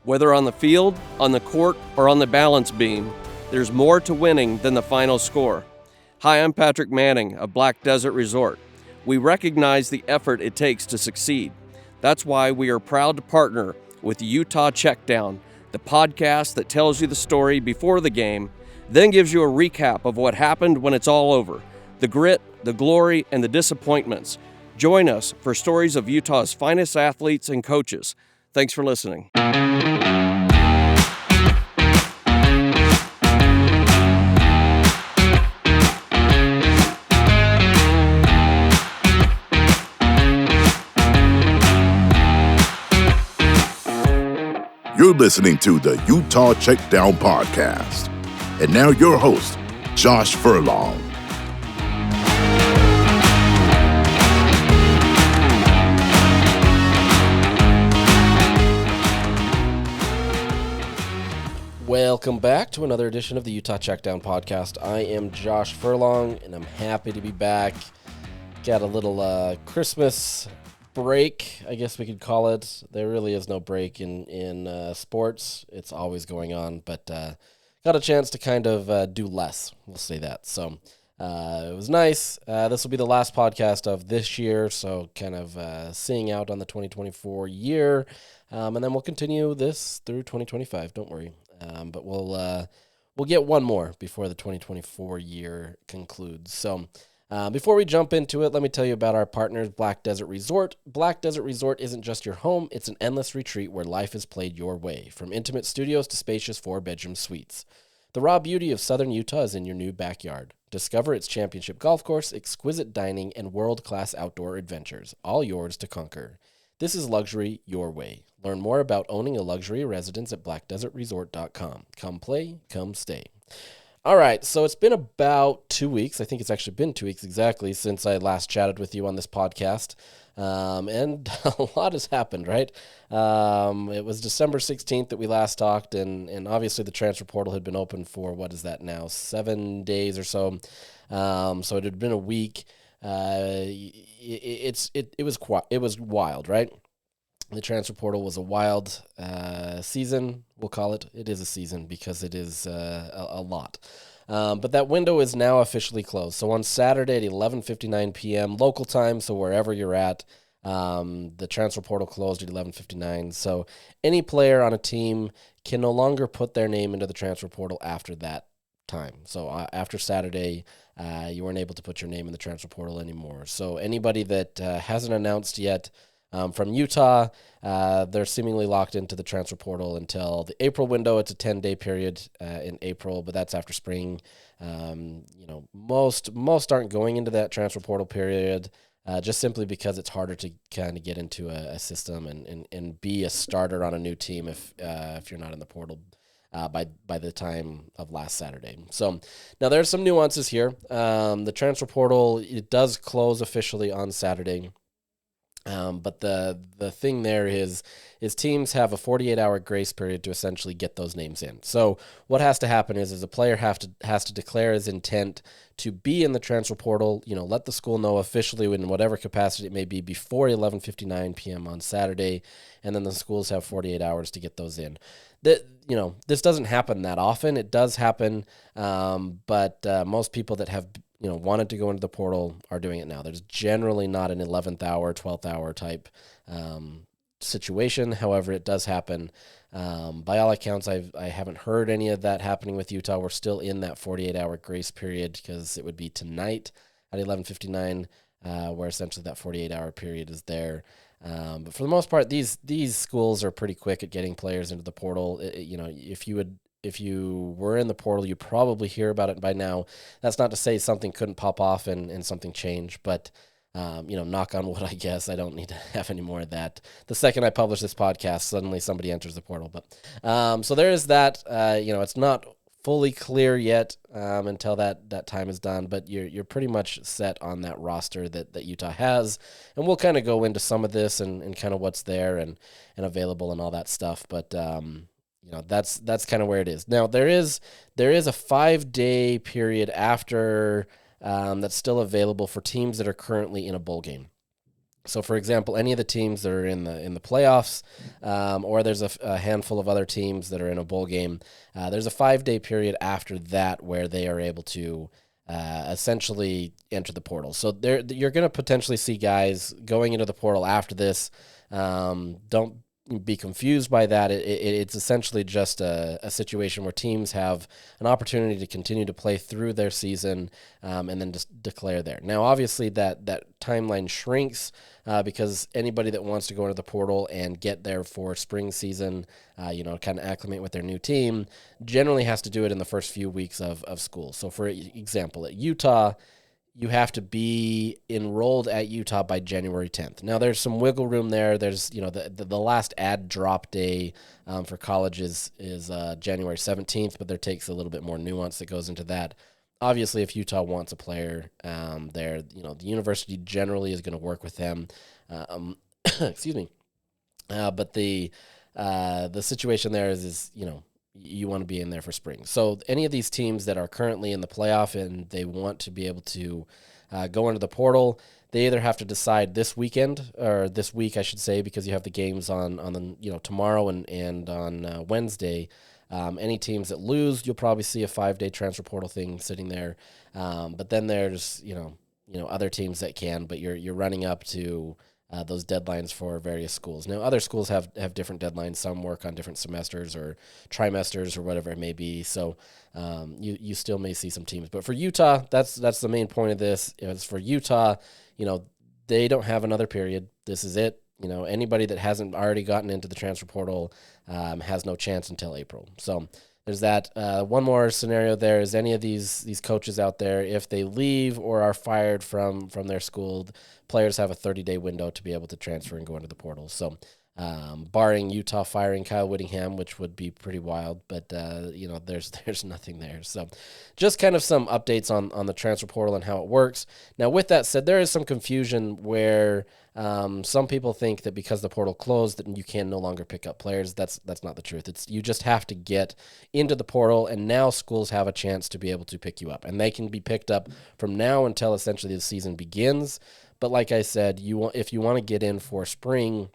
Whether on the field, on the court, or on the balance beam, there's more to winning than the final score. Hi, I'm Patrick Manning of Black Desert Resort. We recognize the effort it takes to succeed. That's why we are proud to partner with Utah Checkdown, the podcast that tells you the story before the game, then gives you a recap of what happened when it's all over, the grit, the glory, and the disappointments. Join us for stories of Utah's finest athletes and coaches. Thanks for listening. You're listening to the Utah Checkdown podcast. And now your host, Josh Furlong. Welcome back to another edition of the Utah Checkdown podcast. I am Josh Furlong, and I'm happy to be back. Got a little Christmas break, I guess we could call it. There really is no break in sports. It's always going on, but got a chance to kind of do less. We'll say that. So it was nice. This will be the last podcast of this year, so kind of seeing out on the 2024 year, and then we'll continue this through 2025. Don't worry. But we'll get one more before the 2024 year concludes. So before we jump into it, let me tell you about our partners, Black Desert Resort. Black Desert Resort isn't just your home, it's an endless retreat where life is played your way, from intimate studios to spacious 4-bedroom suites. The raw beauty of southern Utah is in your new backyard. Discover its championship golf course, exquisite dining, and world-class outdoor adventures, all yours to conquer. This is luxury your way. Learn more about owning a luxury residence at blackdesertresort.com. Come play, come stay. All right, so it's been about 2 weeks. I think it's actually been 2 weeks exactly since I last chatted with you on this podcast. And a lot has happened, right? It was December 16th that we last talked, and obviously the transfer portal had been open for, what is that now, 7 days or so. So it had been a week. It was wild, right? The transfer portal was a wild season, we'll call it. It is a season because it is a lot. But that window is now officially closed. So on Saturday at 11:59 p.m. local time, so wherever you're at, the transfer portal closed at 11:59. So any player on a team can no longer put their name into the transfer portal after that time. So after Saturday, you weren't able to put your name in the transfer portal anymore. So anybody that hasn't announced yet from Utah, they're seemingly locked into the transfer portal until the April window. It's a 10-day period in April, but that's after spring. Most aren't going into that transfer portal period just simply because it's harder to kind of get into a system and be a starter on a new team if you're not in the portal by the time of last Saturday. So now there's some nuances here. The transfer portal, it does close officially on Saturday. But the thing there is teams have a 48-hour grace period to essentially get those names in. So what has to happen is a player has to declare his intent to be in the transfer portal, let the school know officially in whatever capacity it may be before 11:59 p.m. on Saturday, and then the schools have 48 hours to get those in. This doesn't happen that often. It does happen, but most people that have wanted to go into the portal are doing it now. There's generally not an 11th hour, 12th hour type situation. However, it does happen. By all accounts, I haven't heard any of that happening with Utah. We're still in that 48-hour grace period because it would be tonight at 11:59, where essentially that 48-hour period is there. But for the most part, these schools are pretty quick at getting players into the portal. If you were in the portal, you probably hear about it by now. That's not to say something couldn't pop off and something change, but knock on wood, I guess. I don't need to have any more of that. The second I publish this podcast, suddenly somebody enters the portal. But so there is that. It's not fully clear yet until that time is done, but you're pretty much set on that roster that Utah has, and we'll kind of go into some of this and kind of what's there and available and all that stuff. But that's kind of where it is. Now, there is a 5-day period after that's still available for teams that are currently in a bowl game. So, for example, any of the teams that are in the playoffs, or there's a handful of other teams that are in a bowl game, there's a 5-day period after that where they are able to essentially enter the portal. So you're going to potentially see guys going into the portal after this. Don't be confused by that. It's essentially just a situation where teams have an opportunity to continue to play through their season and then just declare there. Now, obviously, that timeline shrinks because anybody that wants to go into the portal and get there for spring season, kind of acclimate with their new team, generally has to do it in the first few weeks of school. So, for example, at Utah, you have to be enrolled at Utah by January 10th. Now, there's some wiggle room there. There's, the last ad drop day for colleges is January 17th, but there takes a little bit more nuance that goes into that. Obviously, if Utah wants a player there, the university generally is going to work with them. Excuse me. But the situation there is you want to be in there for spring. So any of these teams that are currently in the playoff and they want to be able to go into the portal, they either have to decide this weekend or this week, I should say, because you have the games on the tomorrow and on Wednesday. Any teams that lose, you'll probably see a 5-day transfer portal thing sitting there. But then there's other teams that can, but you're running up to those deadlines for various schools. Now, other schools have different deadlines. Some work on different semesters or trimesters or whatever it may be. So you still may see some teams. But for Utah, that's the main point of this. It's for Utah, they don't have another period. This is it. Anybody that hasn't already gotten into the transfer portal has no chance until April. So there's that. One more scenario there is any of these coaches out there, if they leave or are fired from their school, players have a 30-day window to be able to transfer and go into the portal. So barring Utah firing Kyle Whittingham, which would be pretty wild, but there's nothing there. So just kind of some updates on the transfer portal and how it works. Now, with that said, there is some confusion where some people think that because the portal closed that you can no longer pick up players. That's not the truth. You just have to get into the portal, and now schools have a chance to be able to pick you up, and they can be picked up from now until essentially the season begins. But like I said, if you want to get in for spring,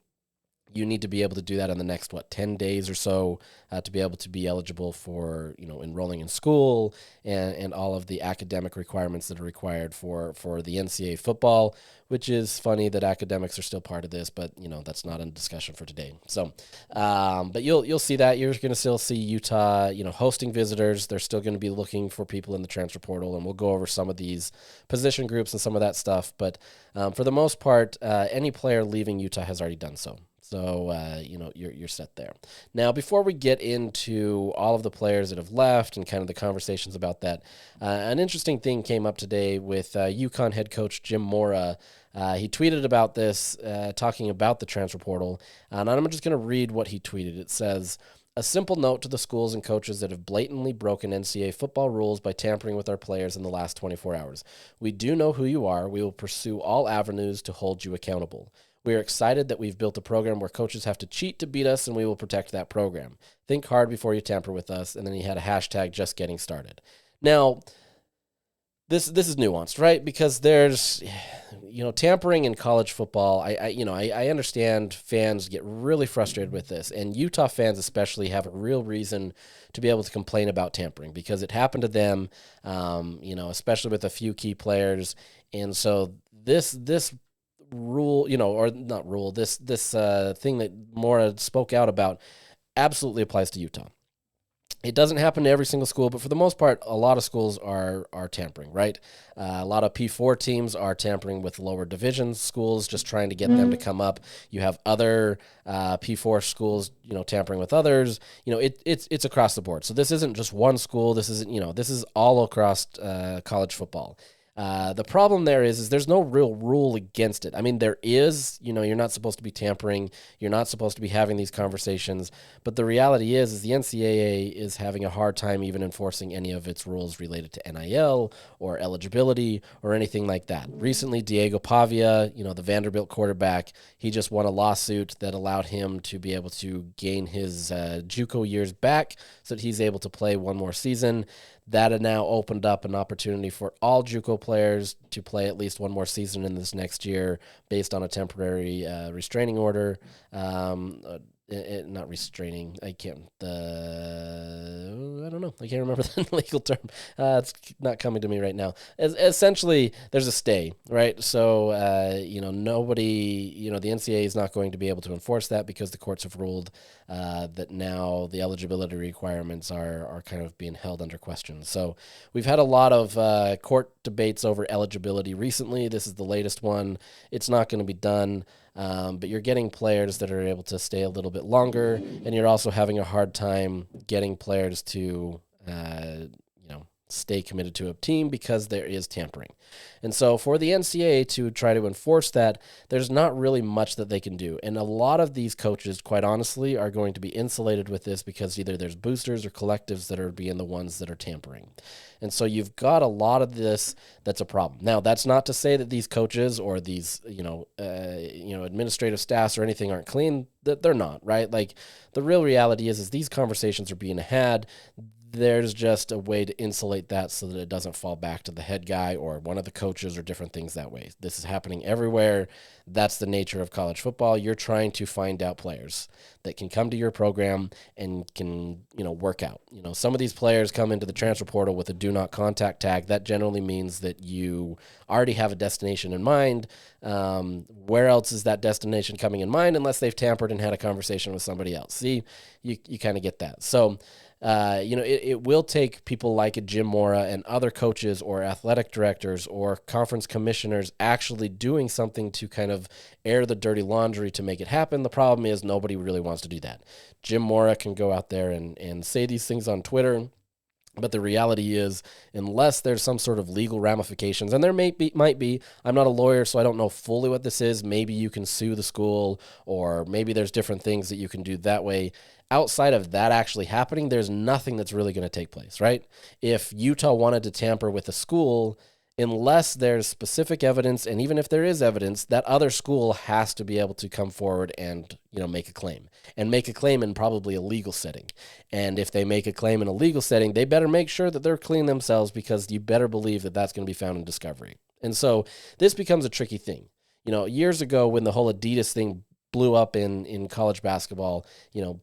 you need to be able to do that in the next 10 days or so to be able to be eligible for enrolling in school and all of the academic requirements that are required for the NCAA football, which is funny that academics are still part of this, but that's not a discussion for today. So but you'll see that. You're going to still see Utah hosting visitors. They're still going to be looking for people in the transfer portal, and we'll go over some of these position groups and some of that stuff. But for the most part, any player leaving Utah has already done so. So, you're set there. Now, before we get into all of the players that have left and kind of the conversations about that, an interesting thing came up today with UConn head coach Jim Mora. He tweeted about this, talking about the transfer portal, and I'm just going to read what he tweeted. It says, "A simple note to the schools and coaches that have blatantly broken NCAA football rules by tampering with our players in the last 24 hours. We do know who you are. We will pursue all avenues to hold you accountable. We are excited that we've built a program where coaches have to cheat to beat us, and we will protect that program. Think hard before you tamper with us." And then he had a hashtag just getting started. Now, this is nuanced, right? Because there's, tampering in college football. I understand fans get really frustrated with this, and Utah fans especially have a real reason to be able to complain about tampering because it happened to them, especially with a few key players. And so this rule, or not rule, this thing that Mora spoke out about absolutely applies to Utah. It doesn't happen to every single school, but for the most part, a lot of schools are tampering, right? A lot of P4 teams are tampering with lower division schools, just trying to get them to come up. You have other P4 schools, tampering with others. It's across the board. So this isn't just one school. This isn't, this is all across college football. The problem there is there's no real rule against it. I mean, there is, you're not supposed to be tampering. You're not supposed to be having these conversations. But the reality is the NCAA is having a hard time even enforcing any of its rules related to NIL or eligibility or anything like that. Recently, Diego Pavia, the Vanderbilt quarterback, he just won a lawsuit that allowed him to be able to gain his JUCO years back so that he's able to play one more season. That had now opened up an opportunity for all JUCO players to play at least one more season in this next year based on a temporary restraining order. Not restraining. I don't know. I can't remember the legal term. It's not coming to me right now. Essentially, there's a stay, right? So, nobody, the NCAA is not going to be able to enforce that because the courts have ruled that now the eligibility requirements are kind of being held under question. So we've had a lot of court debates over eligibility recently. This is the latest one. It's not going to be done. But you're getting players that are able to stay a little bit longer, and you're also having a hard time getting players to, stay committed to a team because there is tampering. And so for the NCAA to try to enforce that, there's not really much that they can do. And a lot of these coaches, quite honestly, are going to be insulated with this because either there's boosters or collectives that are being the ones that are tampering. And so you've got a lot of this that's a problem. Now, that's not to say that these coaches or these, administrative staffs or anything aren't clean. That they're not, right? Like, the real reality is these conversations are being had. There's just a way to insulate that so that it doesn't fall back to the head guy or one of the coaches or different things that way. This is happening everywhere. That's the nature of college football. You're trying to find out players that can come to your program and can, work out. Some of these players come into the transfer portal with a do not contact tag. That generally means that you already have a destination in mind. Where else is that destination coming in mind unless they've tampered and had a conversation with somebody else? See, you kind of get that. So, it will take people like a Jim Mora and other coaches or athletic directors or conference commissioners actually doing something to kind of air the dirty laundry to make it happen. The problem is nobody really wants to do that. Jim Mora can go out there and say these things on Twitter, but the reality is, unless there's some sort of legal ramifications, and there might be, I'm not a lawyer, so I don't know fully what this is. Maybe you can sue the school, or maybe there's different things that you can do that way. Outside of that actually happening, there's nothing that's really going to take place, right? If Utah wanted to tamper with a school, unless there's specific evidence, and even if there is evidence, that other school has to be able to come forward and, make a claim. And make a claim in probably a legal setting. And if they make a claim in a legal setting, they better make sure that they're clean themselves, because you better believe that that's going to be found in discovery. And so this becomes a tricky thing. Years ago when the whole Adidas thing blew up in college basketball,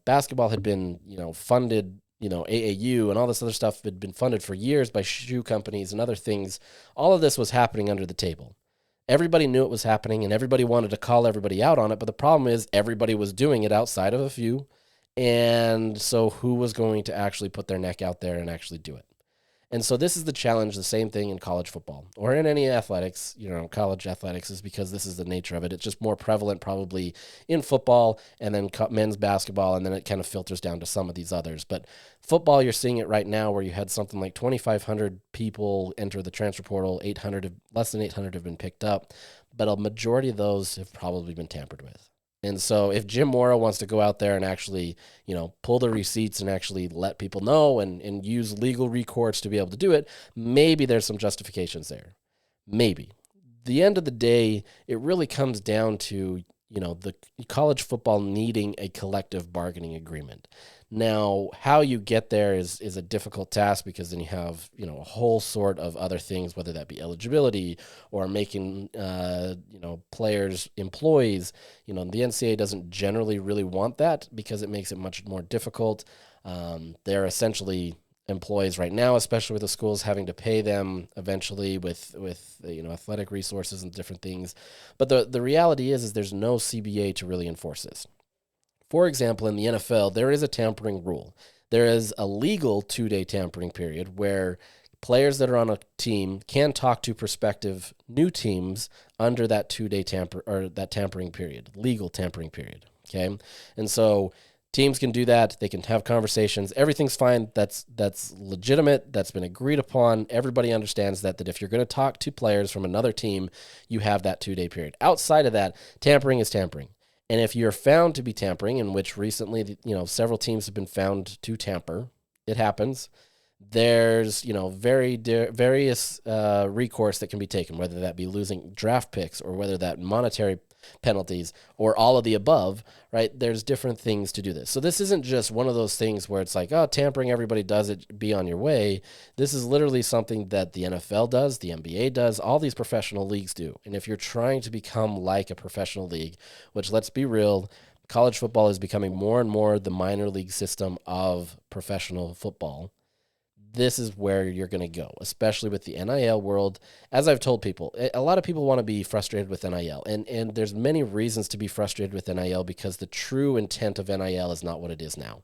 basketball had been, funded, AAU and all this other stuff had been funded for years by shoe companies and other things. All of this was happening under the table. Everybody knew it was happening, and everybody wanted to call everybody out on it. But the problem is everybody was doing it outside of a few. And so who was going to actually put their neck out there and actually do it? And so this is the challenge, the same thing in college football or in any athletics, college athletics, is because this is the nature of it. It's just more prevalent probably in football and then men's basketball, and then it kind of filters down to some of these others. But football, you're seeing it right now where you had something like 2,500 people enter the transfer portal, less than 800 have been picked up, but a majority of those have probably been tampered with. And so if Jim Mora wants to go out there and actually, pull the receipts and actually let people know and use legal recourse to be able to do it, maybe there's some justifications there. Maybe. The end of the day, it really comes down to, the college football needing a collective bargaining agreement. Now, how you get there is a difficult task, because then you have, a whole sort of other things, whether that be eligibility or making, players employees. The NCAA doesn't generally really want that because it makes it much more difficult. They're essentially employees right now, especially with the schools having to pay them eventually with athletic resources and different things. But the reality is there's no CBA to really enforce this. For example, in the NFL, there is a tampering rule. There is a legal 2-day tampering period where players that are on a team can talk to prospective new teams under that 2-day tampering period, legal tampering period. Okay, and so teams can do that. They can have conversations. Everything's fine. That's legitimate. That's been agreed upon. Everybody understands that if you're going to talk to players from another team, you have that 2-day period. Outside of that, tampering is tampering. And if you're found to be tampering, in which recently, several teams have been found to tamper, it happens. There's, various recourse that can be taken, whether that be losing draft picks or whether that monetary penalties, or all of the above, right? There's different things to do this. So this isn't just one of those things where it's like, oh, tampering, everybody does it, be on your way. This is literally something that the NFL does, the NBA does, all these professional leagues do. And if you're trying to become like a professional league, which, let's be real, college football is becoming more and more the minor league system of professional football, this is where you're going to go, especially with the NIL world. As I've told people, a lot of people want to be frustrated with NIL, and there's many reasons to be frustrated with NIL because the true intent of NIL is not what it is now.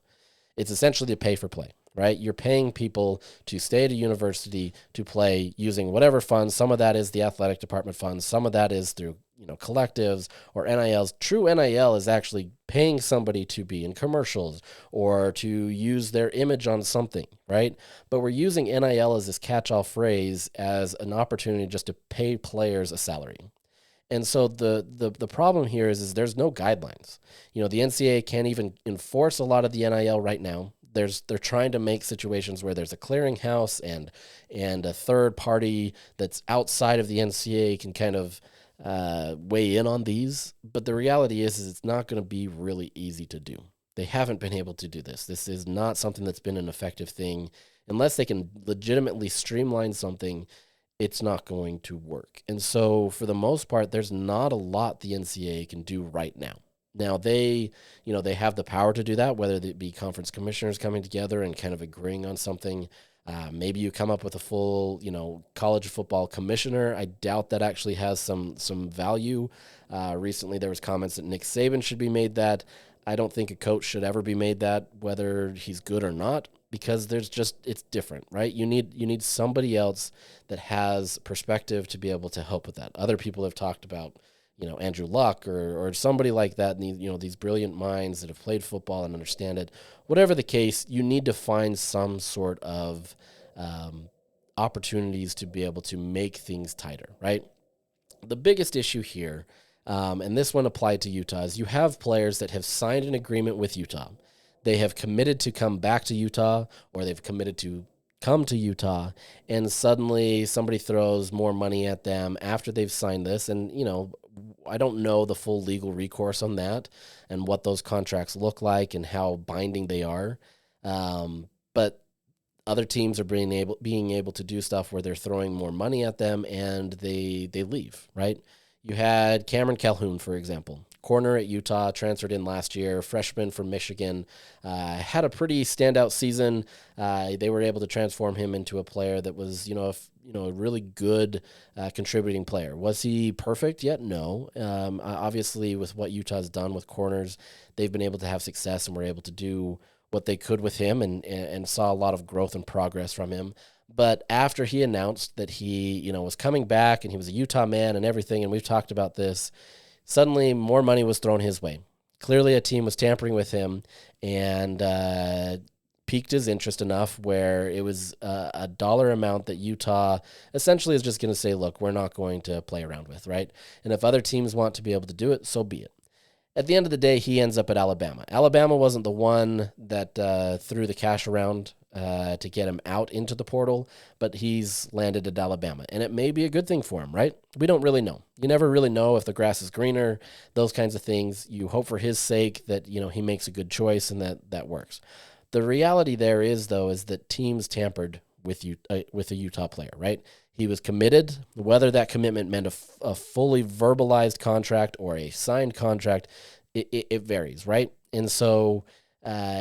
It's essentially to pay for play, right? You're paying people to stay at a university to play using whatever funds. Some of that is the athletic department funds. Some of that is through collectives or NILs. True NIL is actually paying somebody to be in commercials or to use their image on something, right? But we're using NIL as this catch-all phrase as an opportunity just to pay players a salary. And so the problem here is there's no guidelines. The NCAA can't even enforce a lot of the NIL right now. They're trying to make situations where there's a clearinghouse and a third party that's outside of the NCAA can kind of weigh in on these. But the reality is it's not going to be really easy to do. They haven't been able to do this. This is not something that's been an effective thing. Unless they can legitimately streamline something, it's not going to work. And so for the most part, there's not a lot the NCAA can do right now. Now they have the power to do that, whether it be conference commissioners coming together and kind of agreeing on something. Maybe you come up with a full, college football commissioner. I doubt that actually has some value. Recently there was comments that Nick Saban should be made that. I don't think a coach should ever be made that, whether he's good or not, because it's different, right? You need somebody else that has perspective to be able to help with that. Other people have talked about, Andrew Luck or somebody like that, and these brilliant minds that have played football and understand it. Whatever the case, you need to find some sort of opportunities to be able to make things tighter, right? The biggest issue here, and this one applied to Utah, is you have players that have signed an agreement with Utah. They have committed to come back to Utah, or they've committed to come to Utah, and suddenly somebody throws more money at them after they've signed this. And, I don't know the full legal recourse on that and what those contracts look like and how binding they are. But other teams are being able to do stuff where they're throwing more money at them and they leave, right? You had Cameron Calhoun, for example, corner at Utah, transferred in last year, freshman from Michigan, had a pretty standout season. They were able to transform him into a player that was, a really good contributing player. Was he perfect yet? No. Obviously, with what Utah's done with corners, they've been able to have success and were able to do what they could with him and saw a lot of growth and progress from him. But after he announced that he, was coming back and he was a Utah man and everything, and we've talked about this, suddenly more money was thrown his way. Clearly a team was tampering with him and piqued his interest enough where it was a dollar amount that Utah essentially is just going to say, look, we're not going to play around with, right? And if other teams want to be able to do it, so be it. At the end of the day, he ends up at Alabama. Alabama wasn't the one that threw the cash around to get him out into the portal, but he's landed at Alabama. And it may be a good thing for him, right? We don't really know. You never really know if the grass is greener, those kinds of things. You hope for his sake that, he makes a good choice and that works. The reality there is, though, is that teams tampered with a Utah player, right? He was committed. Whether that commitment meant a fully verbalized contract or a signed contract, it varies, right? And so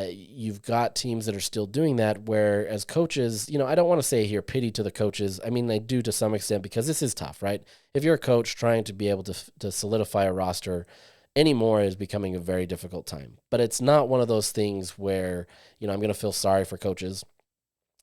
you've got teams that are still doing that, where as coaches, I don't want to say here pity to the coaches. I mean, I do to some extent, because this is tough, right? If you're a coach trying to be able to solidify a roster anymore is becoming a very difficult time. But it's not one of those things where, I'm going to feel sorry for coaches.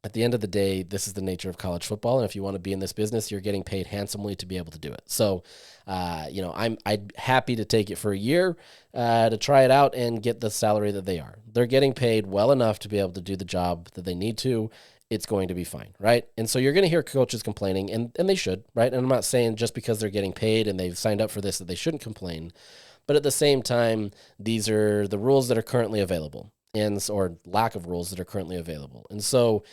At the end of the day, this is the nature of college football, and if you want to be in this business, you're getting paid handsomely to be able to do it. So, I'm happy to take it for a year to try it out and get the salary that they are. They're getting paid well enough to be able to do the job that they need to. It's going to be fine, right? And so you're going to hear coaches complaining, and they should, right? And I'm not saying just because they're getting paid and they've signed up for this that they shouldn't complain, but at the same time, these are the rules that are currently available, or lack of rules that are currently available. And so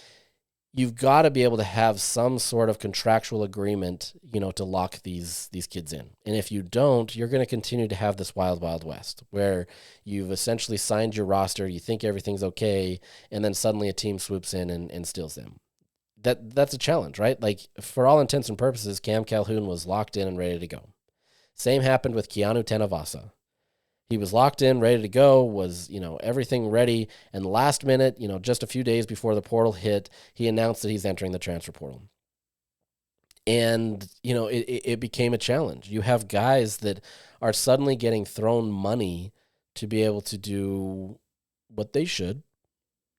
you've got to be able to have some sort of contractual agreement, to lock these kids in. And if you don't, you're going to continue to have this wild, wild west where you've essentially signed your roster, you think everything's okay, and then suddenly a team swoops in and steals them. That's a challenge, right? Like, for all intents and purposes, Cam Calhoun was locked in and ready to go. Same happened with Keanu Tanavasa. He was locked in, ready to go, was, everything ready. And last minute, just a few days before the portal hit, he announced that he's entering the transfer portal. And, it became a challenge. You have guys that are suddenly getting thrown money to be able to do what they should.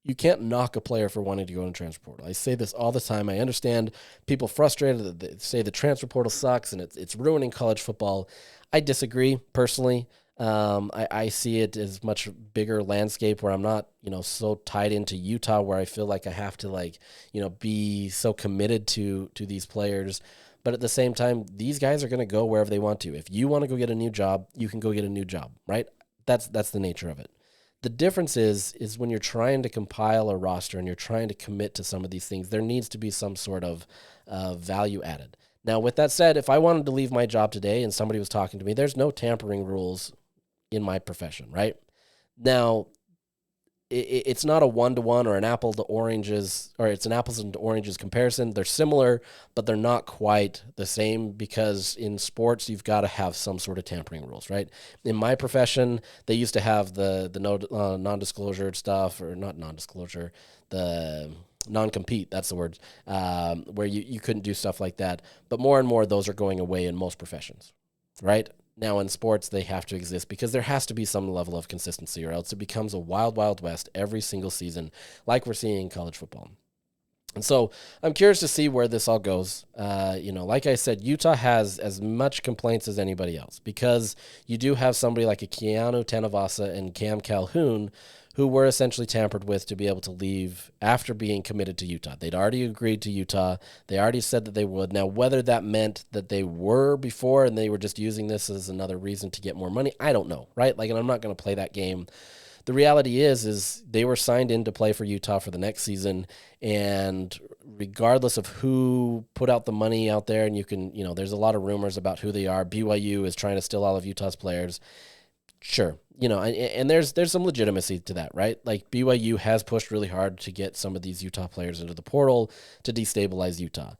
You can't knock a player for wanting to go in the transfer portal. I say this all the time. I understand people frustrated that they say the transfer portal sucks and it's ruining college football. I disagree personally. I see it as much bigger landscape where I'm not, so tied into Utah where I feel like I have to be so committed to these players. But at the same time, these guys are going to go wherever they want to. If you want to go get a new job, you can go get a new job, right? That's the nature of it. The difference is when you're trying to compile a roster and you're trying to commit to some of these things, there needs to be some sort of value added. Now, with that said, if I wanted to leave my job today and somebody was talking to me, there's no tampering rules in my profession, right? Now, it's not a one-to-one or an apple to oranges, or it's an apples and oranges comparison. They're similar, but they're not quite the same because in sports, you've got to have some sort of tampering rules, right? In my profession, they used to have the non-disclosure stuff, or not non-disclosure, the non-compete, that's the word, where you couldn't do stuff like that. But more and more, those are going away in most professions, right? Now, in sports, they have to exist because there has to be some level of consistency, or else it becomes a wild, wild west every single season, like we're seeing in college football. And so I'm curious to see where this all goes. Like I said, Utah has as much complaints as anybody else because you do have somebody like a Keanu Tanavasa and Cam Calhoun who were essentially tampered with to be able to leave after being committed to Utah. They'd already agreed to Utah. They already said that they would. Now, whether that meant that they were before and they were just using this as another reason to get more money, I don't know, right? And I'm not going to play that game. The reality is they were signed in to play for Utah for the next season, and regardless of who put out the money out there, and you can, there's a lot of rumors about who they are. BYU is trying to steal all of Utah's players. Sure. And there's some legitimacy to that, right? Like BYU has pushed really hard to get some of these Utah players into the portal to destabilize Utah.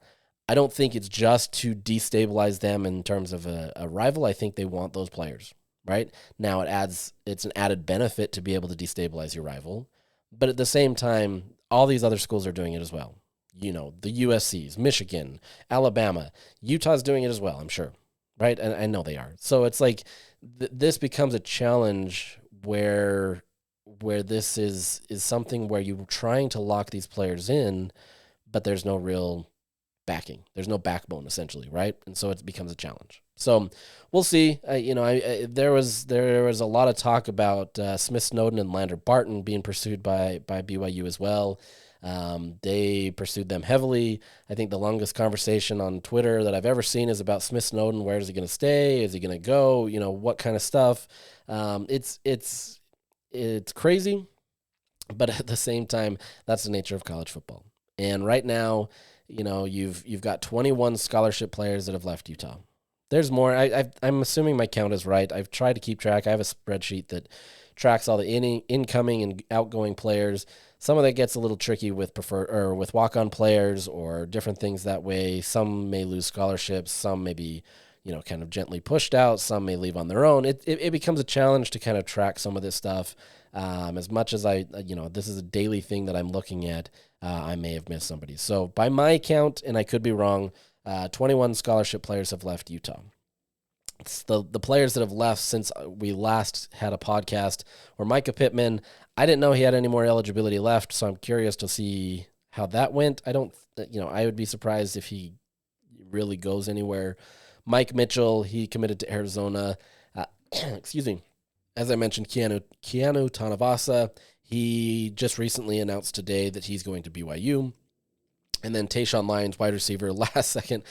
I don't think it's just to destabilize them in terms of a rival. I think they want those players, right? Now it's an added benefit to be able to destabilize your rival. But at the same time, all these other schools are doing it as well. The USCs, Michigan, Alabama, Utah's doing it as well, I'm sure, right? And I know they are. So it's like, this becomes a challenge where this is something where you're trying to lock these players in, but there's no real backing. There's no backbone, essentially, right? And so it becomes a challenge. So we'll see. There was a lot of talk about Smith Snowden and Lander Barton being pursued by BYU as well. They pursued them heavily. I think the longest conversation on Twitter that I've ever seen is about Smith Snowden. Where is he going to stay? Is he going to go? What kind of stuff? It's crazy, but at the same time, that's the nature of college football. And right now, you've got 21 scholarship players that have left Utah. There's more. I'm assuming my count is right. I've tried to keep track. I have a spreadsheet that tracks all the incoming and outgoing players. Some of that gets a little tricky with with walk-on players or different things that way. Some may lose scholarships. Some may be, kind of gently pushed out. Some may leave on their own. It becomes a challenge to kind of track some of this stuff. As much as this is a daily thing that I'm looking at, I may have missed somebody. So by my count, and I could be wrong, 21 scholarship players have left Utah. It's the players that have left since we last had a podcast were Micah Pittman. I didn't know he had any more eligibility left, so I'm curious to see how that went. I would be surprised if he really goes anywhere. Mike Mitchell, he committed to Arizona. Excuse me. As I mentioned, Keanu Tanavasa, he just recently announced today that he's going to BYU. And then Tayshawn Lyons, wide receiver, last second.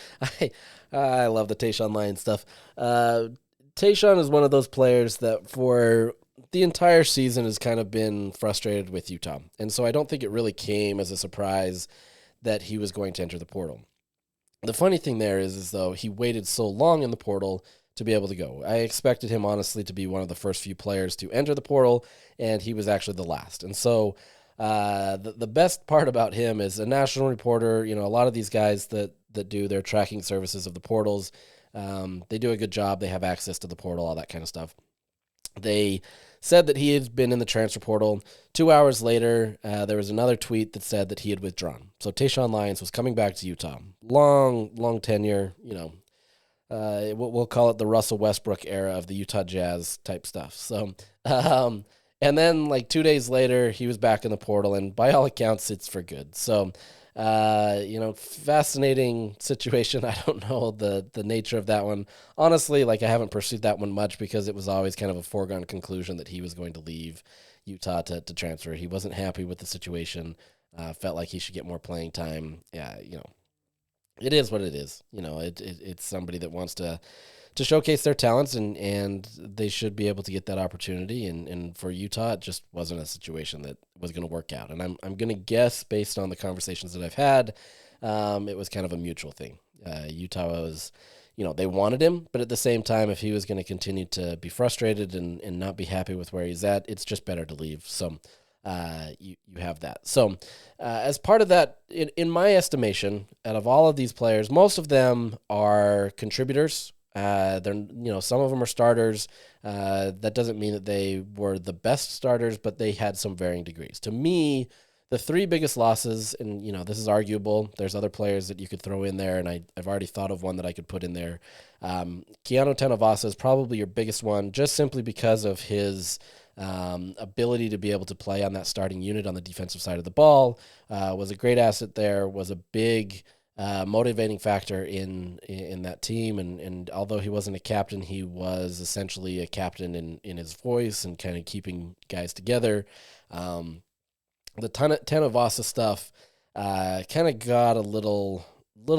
I love the Tayshawn Lyons stuff. Tayshawn is one of those players that for the entire season has kind of been frustrated with Utah. And so I don't think it really came as a surprise that he was going to enter the portal. The funny thing there is though, he waited so long in the portal to be able to go. I expected him, honestly, to be one of the first few players to enter the portal, and he was actually the last. And so the best part about him is a national reporter. A lot of these guys that do their tracking services of the portals, they do a good job. They have access to the portal, all that kind of stuff. They said that he had been in the transfer portal. 2 hours later, there was another tweet that said that he had withdrawn. So Tayshawn Lyons was coming back to Utah. Long tenure, we'll call it the Russell Westbrook era of the Utah Jazz type stuff. So, and then like 2 days later, he was back in the portal, and by all accounts, it's for good. So, fascinating situation. I don't know the nature of that one. Honestly, I haven't pursued that one much because it was always kind of a foregone conclusion that he was going to leave Utah to transfer. He wasn't happy with the situation, felt like he should get more playing time. Yeah, it is what it is. It's somebody that wants to showcase their talents, and they should be able to get that opportunity. And for Utah, it just wasn't a situation that was going to work out. And I'm going to guess, based on the conversations that I've had, it was kind of a mutual thing. Utah was, they wanted him, but at the same time, if he was going to continue to be frustrated and not be happy with where he's at, it's just better to leave. So you have that. So as part of that, in my estimation, out of all of these players, most of them are contributors. They're, some of them are starters. That doesn't mean that they were the best starters, but they had some varying degrees. To me, the three biggest losses, and, this is arguable. There's other players that you could throw in there, and I've already thought of one that I could put in there. Keanu Tenavasa is probably your biggest one, just simply because of his ability to be able to play on that starting unit on the defensive side of the ball. Was a great asset there, was a big motivating factor in that team, and although he wasn't a captain, he was essentially a captain in his voice and kind of keeping guys together. The Tenavasa stuff kind of got a little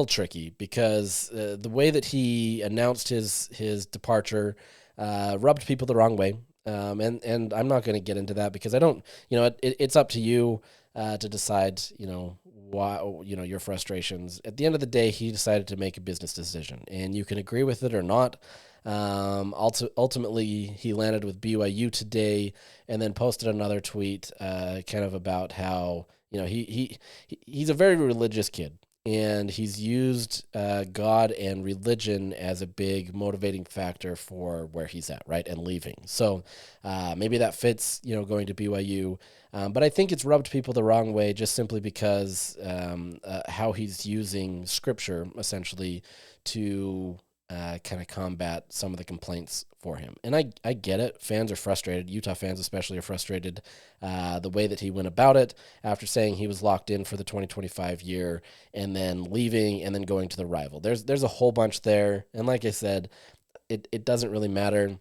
tricky because the way that he announced his departure rubbed people the wrong way. And I'm not going to get into that because I don't, it's up to you to decide, why, your frustrations. At the end of the day, he decided to make a business decision, and you can agree with it or not. Ultimately, he landed with BYU today, and then posted another tweet, kind of about how, he's a very religious kid. And he's used God and religion as a big motivating factor for where he's at, right, and leaving. So maybe that fits, going to BYU. But I think it's rubbed people the wrong way just simply because how he's using Scripture, essentially, to kind of combat some of the complaints for him. And I get it. Fans are frustrated. Utah fans especially are frustrated the way that he went about it after saying he was locked in for the 2025 year and then leaving and then going to the rival. There's a whole bunch there. And like I said, it doesn't really matter.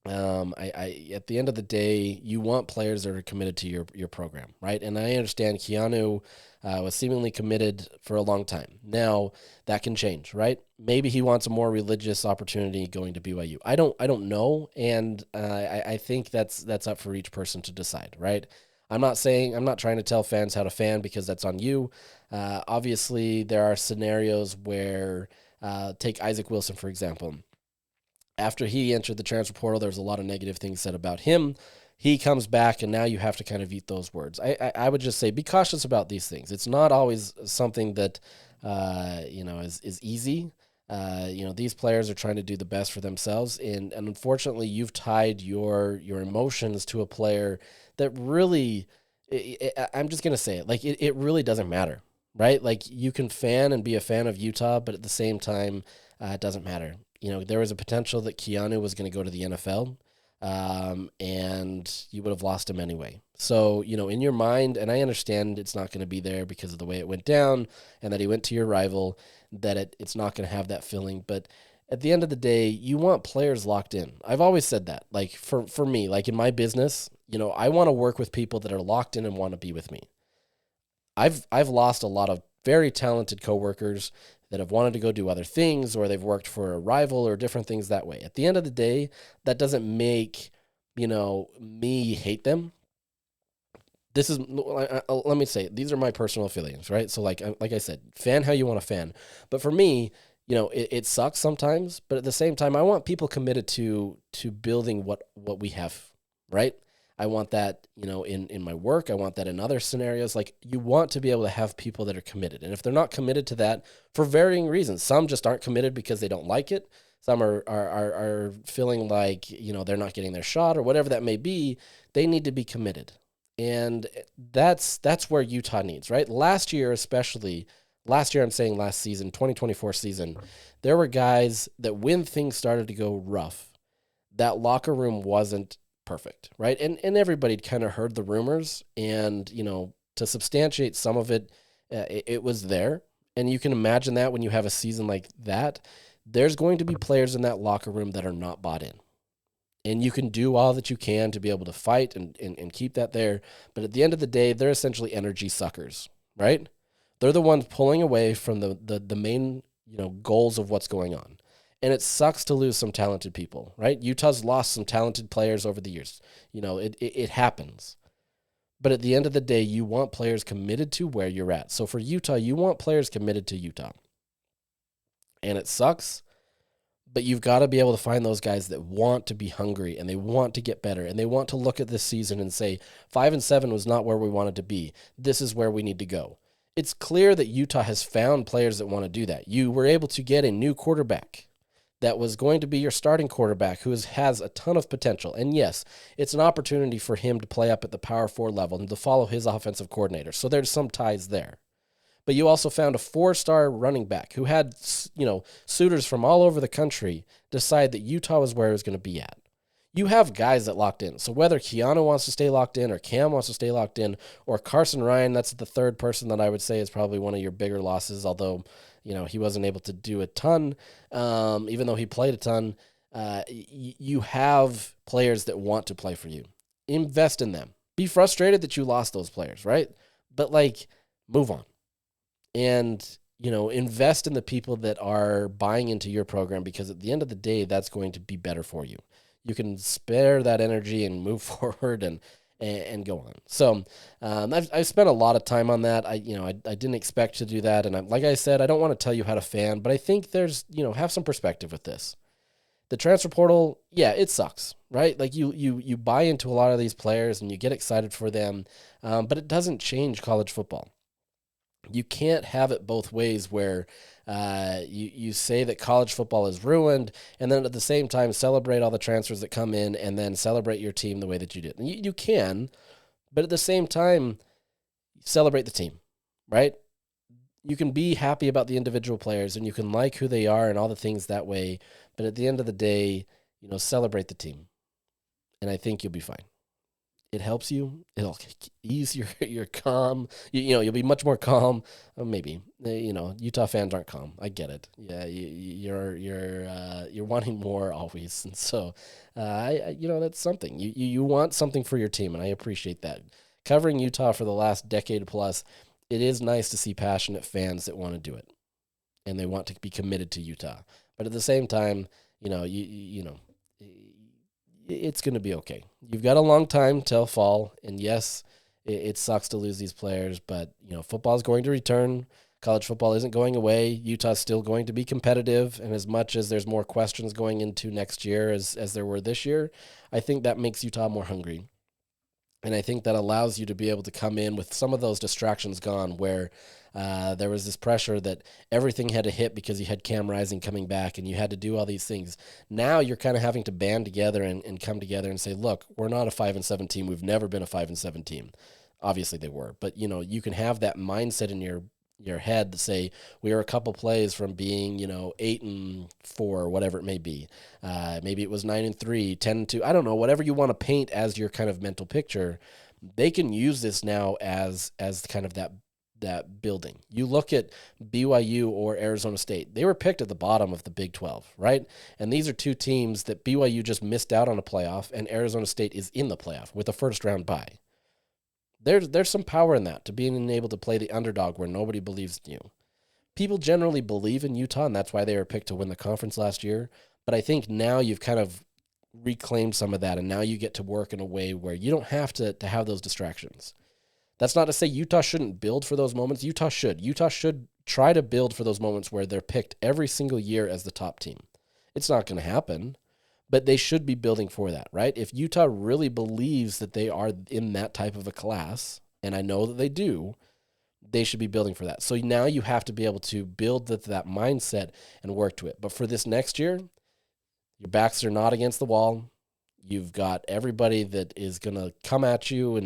I at the end of the day, you want players that are committed to your program, right? And I understand Keanu was seemingly committed for a long time. Now that can change, right? Maybe he wants a more religious opportunity going to BYU. I don't know, and I think that's up for each person to decide, right? I'm not trying to tell fans how to fan because that's on you. Obviously, there are scenarios where take Isaac Wilson, for example. After he entered the transfer portal, there was a lot of negative things said about him. He comes back, and now you have to kind of eat those words. I would just say be cautious about these things. It's not always something that is easy. These players are trying to do the best for themselves, and unfortunately, you've tied your emotions to a player that really, I'm just gonna say it, it really doesn't matter, right? Like, you can fan and be a fan of Utah, but at the same time, it doesn't matter. There was a potential that Keanu was going to go to the NFL, and you would have lost him anyway. So, in your mind, and I understand it's not going to be there because of the way it went down and that he went to your rival, that it's not going to have that feeling. But at the end of the day, you want players locked in. I've always said that. Like, for me, like in my business, I want to work with people that are locked in and want to be with me. I've lost a lot of very talented coworkers that have wanted to go do other things, or they've worked for a rival or different things that way. At the end of the day, that doesn't make, me hate them. this is, let me say, these are my personal feelings, right? So like I said, fan how you want to fan. But for me, it sucks sometimes, but at the same time, I want people committed to building what we have, right? I want that, in my work. I want that in other scenarios. Like, you want to be able to have people that are committed. And if they're not committed to that for varying reasons, some just aren't committed because they don't like it. Some are feeling like, they're not getting their shot or whatever that may be. They need to be committed. And that's where Utah needs, right? Last year, I'm saying last season, 2024 season, there were guys that when things started to go rough, that locker room wasn't perfect, right? And everybody kind of heard the rumors, and, to substantiate some of it, it was there. And you can imagine that when you have a season like that, there's going to be players in that locker room that are not bought in. And you can do all that you can to be able to fight and keep that there. But at the end of the day, they're essentially energy suckers, right? They're the ones pulling away from the main, goals of what's going on. And it sucks to lose some talented people, right? Utah's lost some talented players over the years. It happens. But at the end of the day, you want players committed to where you're at. So for Utah, you want players committed to Utah. And it sucks, but you've got to be able to find those guys that want to be hungry and they want to get better and they want to look at this season and say, 5-7 was not where we wanted to be. This is where we need to go. It's clear that Utah has found players that want to do that. You were able to get a new quarterback that was going to be your starting quarterback who has a ton of potential. And yes, it's an opportunity for him to play up at the Power 4 level and to follow his offensive coordinator. So there's some ties there. But you also found a 4-star running back who had, suitors from all over the country decide that Utah was where it was going to be at. You have guys that locked in. So whether Keanu wants to stay locked in or Cam wants to stay locked in or Carson Ryan, that's the third person that I would say is probably one of your bigger losses, although, he wasn't able to do a ton, even though he played a ton. You have players that want to play for you. Invest in them. Be frustrated that you lost those players, right? But, move on. And, invest in the people that are buying into your program, because at the end of the day, that's going to be better for you. You can spare that energy and move forward and go on. So I've spent a lot of time on that. I didn't expect to do that. And like I said, I don't want to tell you how to fan, but I think there's, have some perspective with this. The transfer portal, yeah, it sucks, right? Like you buy into a lot of these players and you get excited for them, but it doesn't change college football. You can't have it both ways where you say that college football is ruined and then at the same time celebrate all the transfers that come in and then celebrate your team the way that you did. And you can, but at the same time, celebrate the team, right? You can be happy about the individual players and you can like who they are and all the things that way, but at the end of the day, celebrate the team. And I think you'll be fine. It helps you. It'll ease your calm. You'll be much more calm. Maybe Utah fans aren't calm. I get it. Yeah, you're wanting more always, and so that's something. You want something for your team, and I appreciate that. Covering Utah for the last decade plus, it is nice to see passionate fans that want to do it, and they want to be committed to Utah. But at the same time, it's going to be okay. You've got a long time till fall, and yes, it sucks to lose these players, but football is going to return. College football isn't going away. Utah's still going to be competitive, and as much as there's more questions going into next year as there were this year, I think that makes Utah more hungry. And I think that allows you to be able to come in with some of those distractions gone where there was this pressure that everything had to hit because you had Cam Rising coming back and you had to do all these things. Now you're kind of having to band together and come together and say, look, we're not a 5-7 team. We've never been a 5-7 team. Obviously they were, but you can have that mindset in your head to say we are a couple plays from being 8-4 or whatever it may be. Maybe it was 9-3, 10-2. I don't know, whatever you want to paint as your kind of mental picture. They can use this now as kind of that building. You look at BYU or Arizona State. They were picked at the bottom of the Big 12, right? And these are two teams that BYU just missed out on a playoff, and Arizona State is in the playoff with a first-round bye. There's some power in that, to being able to play the underdog where nobody believes in you. People generally believe in Utah, and that's why they were picked to win the conference last year. But I think now you've kind of reclaimed some of that, and now you get to work in a way where you don't have to have those distractions. That's not to say Utah shouldn't build for those moments. Utah should. Utah should try to build for those moments where they're picked every single year as the top team. It's not going to happen, but they should be building for that, right? If Utah really believes that they are in that type of a class, and I know that they do, they should be building for that. So now you have to be able to build that mindset and work to it. But for this next year, your backs are not against the wall. You've got everybody that is going to come at you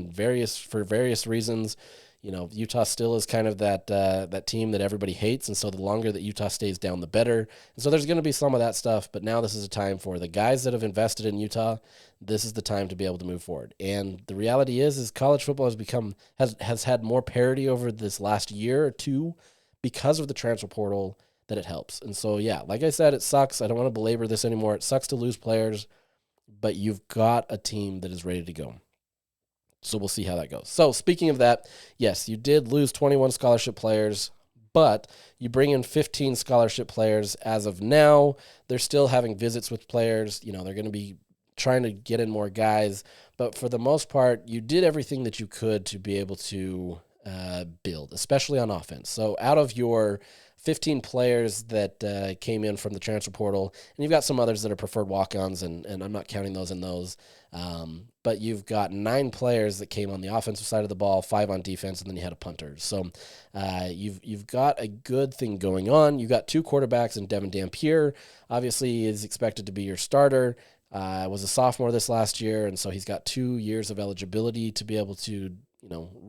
for various reasons. Utah still is kind of that team that everybody hates, and so the longer that Utah stays down, the better. And so there's going to be some of that stuff, but now this is a time for the guys that have invested in Utah. This is the time to be able to move forward. And the reality is college football has had more parity over this last year or two because of the transfer portal that it helps. And so, yeah, like I said, it sucks. I don't want to belabor this anymore. It sucks to lose players, but you've got a team that is ready to go. So we'll see how that goes. So speaking of that, yes, you did lose 21 scholarship players, but you bring in 15 scholarship players as of now. They're still having visits with players. They're going to be trying to get in more guys. But for the most part, you did everything that you could to be able to build, especially on offense. So out of your 15 players that came in from the transfer portal, and you've got some others that are preferred walk-ons, and I'm not counting those in those. But you've got 9 players that came on the offensive side of the ball, 5 on defense, and then you had a punter. So you've got a good thing going on. You've got 2 quarterbacks in Devin Dampier. Obviously, he is expected to be your starter. Was a sophomore this last year, and so he's got 2 years of eligibility to be able to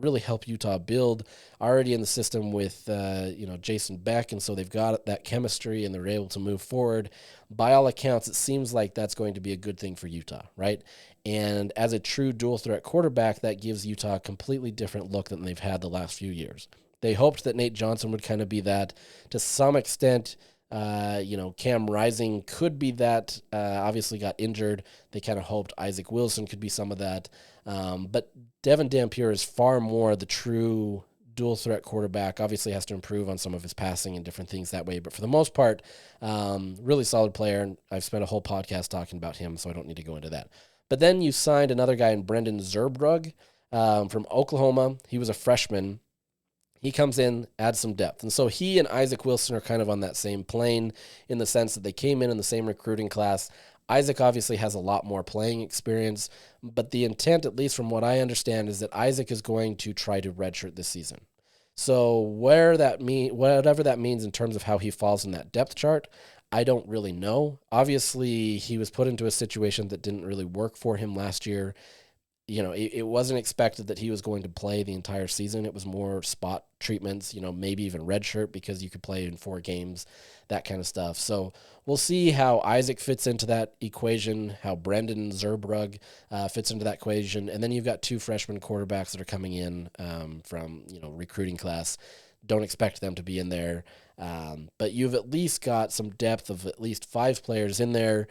really help Utah build. Already in the system with Jason Beck, and so they've got that chemistry and they're able to move forward. By all accounts, it seems like that's going to be a good thing for Utah, right? And as a true dual threat quarterback, that gives Utah a completely different look than they've had the last few years. They hoped that Nate Johnson would kind of be that to some extent. Cam Rising could be that, obviously got injured. They kind of hoped Isaac Wilson could be some of that. But Devin Dampier is far more the true dual threat quarterback. Obviously has to improve on some of his passing and different things that way. But for the most part, really solid player. And I've spent a whole podcast talking about him, so I don't need to go into that. But then you signed another guy in Brendan Zerbrug from Oklahoma. He was a freshman. He comes in, adds some depth. And so he and Isaac Wilson are kind of on that same plane in the sense that they came in the same recruiting class. Isaac obviously has a lot more playing experience, but the intent, at least from what I understand, is that Isaac is going to try to redshirt this season. So whatever that means in terms of how he falls in that depth chart, I don't really know. Obviously, he was put into a situation that didn't really work for him last year. It wasn't expected that he was going to play the entire season. It was more spot treatments, maybe even redshirt because you could play in 4 games, that kind of stuff. So we'll see how Isaac fits into that equation, how Brendan Zerbrug fits into that equation. And then you've got 2 freshman quarterbacks that are coming in from, recruiting class. Don't expect them to be in there. But you've at least got some depth of at least 5 players in there.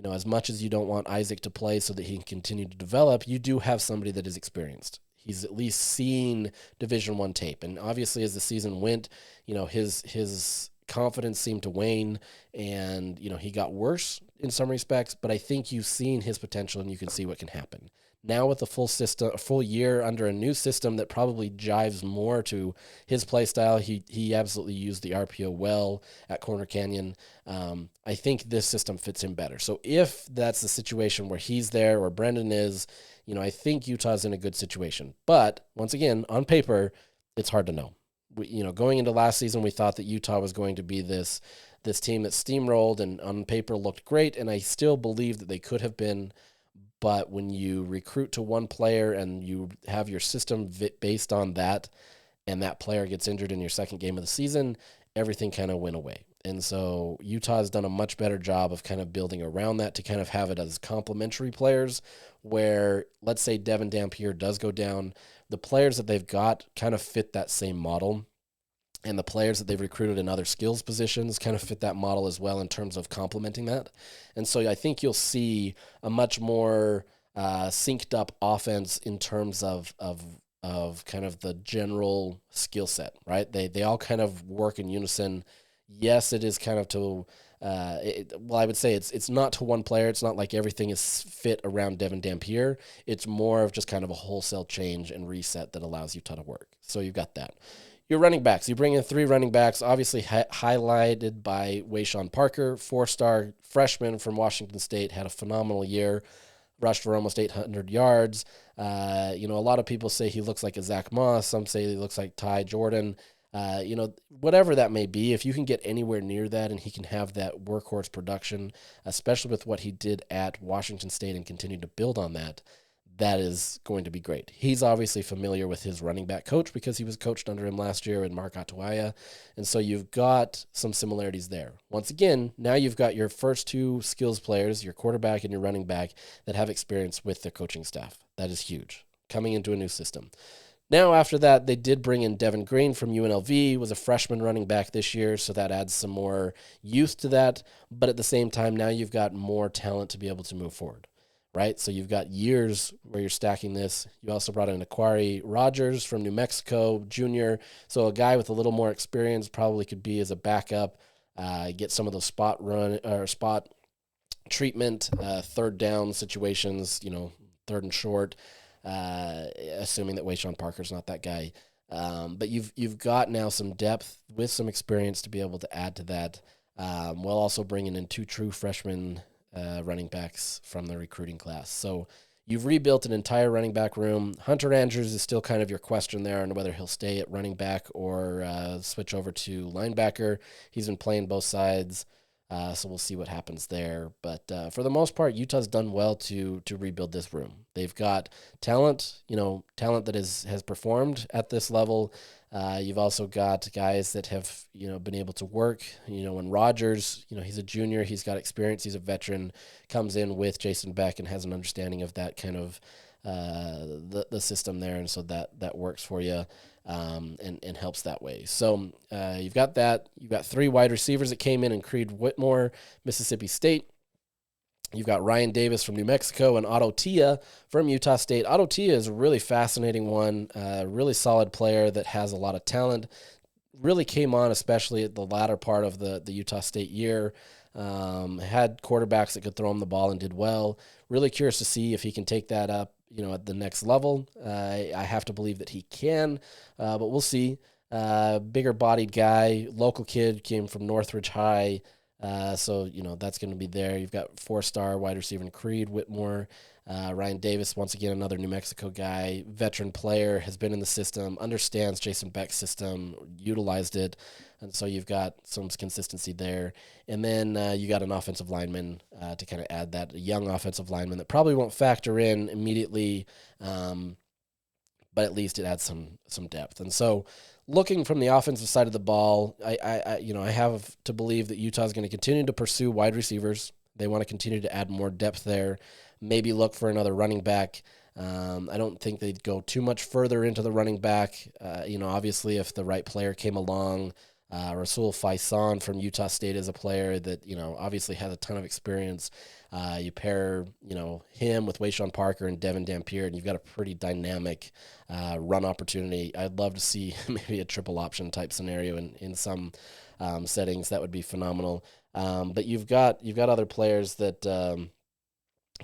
As much as you don't want Isaac to play so that he can continue to develop, you do have somebody that is experienced. He's at least seen Division I tape. And obviously as the season went, his confidence seemed to wane and, he got worse in some respects, but I think you've seen his potential and you can see what can happen. Now with a full year under a new system that probably jives more to his play style, he absolutely used the RPO well at Corner Canyon. I think this system fits him better. So if that's the situation where he's there or Brendan is, I think Utah's in a good situation. But once again, on paper, it's hard to know. Going into last season, we thought that Utah was going to be this team that steamrolled and on paper looked great, and I still believe that they could have been. But when you recruit to one player and you have your system based on that, and that player gets injured in your second game of the season, everything kind of went away. And so Utah has done a much better job of kind of building around that to kind of have it as complementary players where, let's say Devin Dampier does go down, the players that they've got kind of fit that same model. And the players that they've recruited in other skills positions kind of fit that model as well in terms of complementing that. And so I think you'll see a much more synced up offense in terms of kind of the general skill set, right? They all kind of work in unison. Yes, it is kind of to I would say it's not to one player. It's not like everything is fit around Devin Dampier. It's more of just kind of a wholesale change and reset that allows Utah to work. So you've got that. Your running backs. You bring in 3 running backs, obviously highlighted by Wayshawn Parker, 4-star freshman from Washington State, had a phenomenal year, rushed for almost 800 yards. A lot of people say he looks like a Zach Moss. Some say he looks like Ty Jordan. Whatever that may be, if you can get anywhere near that and he can have that workhorse production, especially with what he did at Washington State and continue to build on that, that is going to be great. He's obviously familiar with his running back coach because he was coached under him last year in Mark Atuaya. And so you've got some similarities there. Once again, now you've got your first 2 skills players, your quarterback and your running back, that have experience with their coaching staff. That is huge, coming into a new system. Now, after that, they did bring in Devin Green from UNLV, was a freshman running back this year, so that adds some more youth to that. But at the same time, now you've got more talent to be able to move forward, right? So you've got years where you're stacking this. You also brought in Aquari Rogers from New Mexico, junior. So a guy with a little more experience probably could be as a backup, get some of those spot treatment, third down situations, 3rd and short. Assuming that Wayshawn Parker's not that guy. But you've got now some depth with some experience to be able to add to that, while also bringing in 2 true freshman running backs from the recruiting class. So you've rebuilt an entire running back room. Hunter Andrews is still kind of your question there on whether he'll stay at running back or switch over to linebacker. He's been playing both sides. So we'll see what happens there. But for the most part, Utah's done well to rebuild this room. They've got talent that has performed at this level. You've also got guys that have, been able to work. When Rogers, he's a junior, he's got experience, he's a veteran, comes in with Jason Beck and has an understanding of that kind of the system there, and so that works for you. And helps that way. So you've got that. You've got 3 wide receivers that came in Creed Whitmore, Mississippi State. You've got Ryan Davis from New Mexico and Otto Tia from Utah State. Otto Tia is a really fascinating one, really solid player that has a lot of talent. Really came on, especially at the latter part of the Utah State year. Had quarterbacks that could throw him the ball and did well. Really curious to see if he can take that up, at the next level. I have to believe that he can, but we'll see. Bigger bodied guy, local kid, came from Northridge High. So that's going to be there. You've got 4-star wide receiver Creed Whitmore. Ryan Davis, once again, another New Mexico guy, veteran player, has been in the system, understands Jason Beck's system, utilized it. And so you've got some consistency there. And then you got an offensive lineman to kind of add that, a young offensive lineman that probably won't factor in immediately, but at least it adds some depth. And so looking from the offensive side of the ball, I have to believe that Utah is going to continue to pursue wide receivers. They want to continue to add more depth there, maybe look for another running back. I don't think they'd go too much further into the running back. Obviously if the right player came along, Rasul Faison from Utah State is a player that, obviously has a ton of experience. You pair, him with Wayshawn Parker and Devin Dampier, and you've got a pretty dynamic run opportunity. I'd love to see maybe a triple option type scenario in some settings. That would be phenomenal. But you've got other players that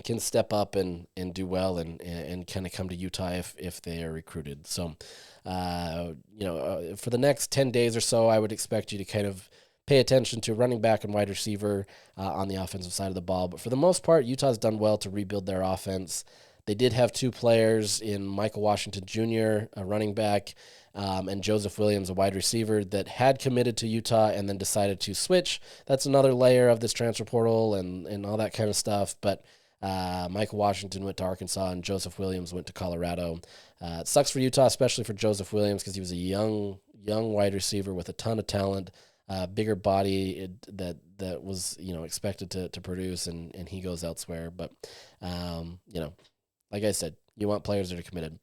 can step up and do well and kind of come to Utah if they are recruited. So, for the next 10 days or so, I would expect you to kind of pay attention to running back and wide receiver on the offensive side of the ball. But for the most part, Utah's done well to rebuild their offense. They did have 2 players in Michael Washington Jr., a running back, and Joseph Williams, a wide receiver, that had committed to Utah and then decided to switch. That's another layer of this transfer portal and all that kind of stuff. But Michael Washington went to Arkansas and Joseph Williams went to Colorado. It sucks for Utah, especially for Joseph Williams, because he was a young wide receiver with a ton of talent, bigger body that was expected to produce, and he goes elsewhere. But like I said, you want players that are committed.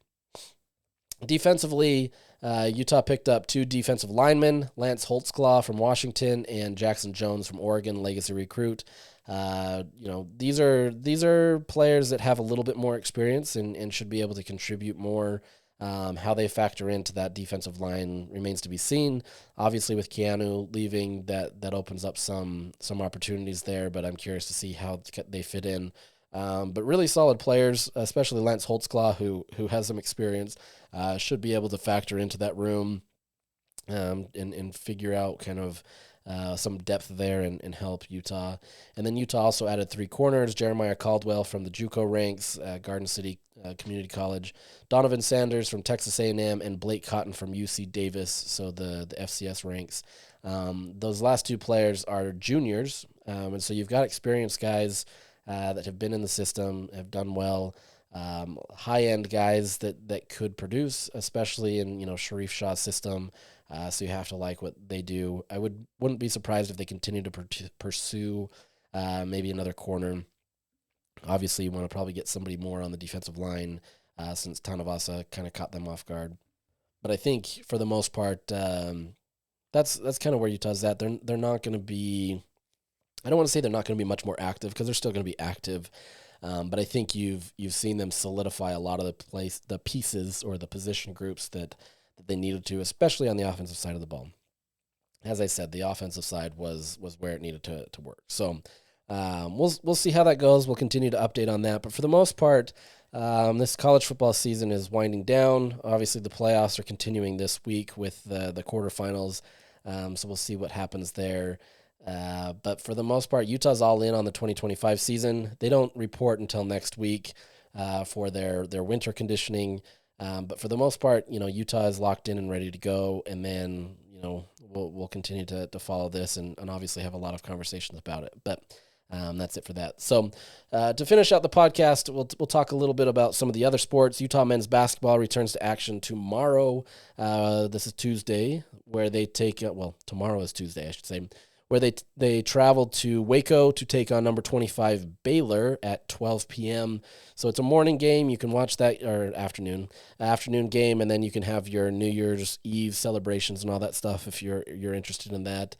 Defensively, Utah picked up 2 defensive linemen, Lance Holtzclaw from Washington and Jackson Jones from Oregon, legacy recruit. These are players that have a little bit more experience and should be able to contribute more How they factor into that defensive line remains to be seen. Obviously, with Keanu leaving, that opens up some opportunities there, but I'm curious to see how they fit in. But really solid players, especially Lance Holtzclaw, who has some experience, should be able to factor into that room and figure out kind of some depth there and help Utah. And then Utah also added 3 corners: Jeremiah Caldwell from the JUCO ranks, Garden City Community College, Donovan Sanders from Texas A&M, and Blake Cotton from UC Davis, so the FCS ranks. Those last 2 players are juniors, and so you've got experienced guys that have been in the system, have done well, high-end guys that could produce, especially in Sharif Shah's system. So you have to like what they do. I wouldn't be surprised if they continue to pursue maybe another corner. Obviously, you want to probably get somebody more on the defensive line since Tanavasa kind of caught them off guard. But I think for the most part, that's kind of where Utah's at. They're not going to be. I don't want to say they're not going to be much more active, because they're still going to be active. But I think you've seen them solidify a lot of the pieces or the position groups that they needed to, especially on the offensive side of the ball. As I said, the offensive side was where it needed to work. So we'll see how that goes. We'll continue to update on that. But for the most part, this college football season is winding down. Obviously, the playoffs are continuing this week with the quarterfinals. So we'll see what happens there. But for the most part, Utah's all in on the 2025 season. They don't report until next week for their winter conditioning. But for the most part, Utah is locked in and ready to go. And then, we'll continue to follow this and obviously have a lot of conversations about it. But that's it for that. So to finish out the podcast, we'll talk a little bit about some of the other sports. Utah men's basketball returns to action tomorrow. This is Tuesday, where they take tomorrow is Tuesday, I should say, where they travel to Waco to take on number 25 Baylor at 12 p.m. So it's a morning game. You can watch that, or afternoon game, and then you can have your New Year's Eve celebrations and all that stuff if you're interested in that.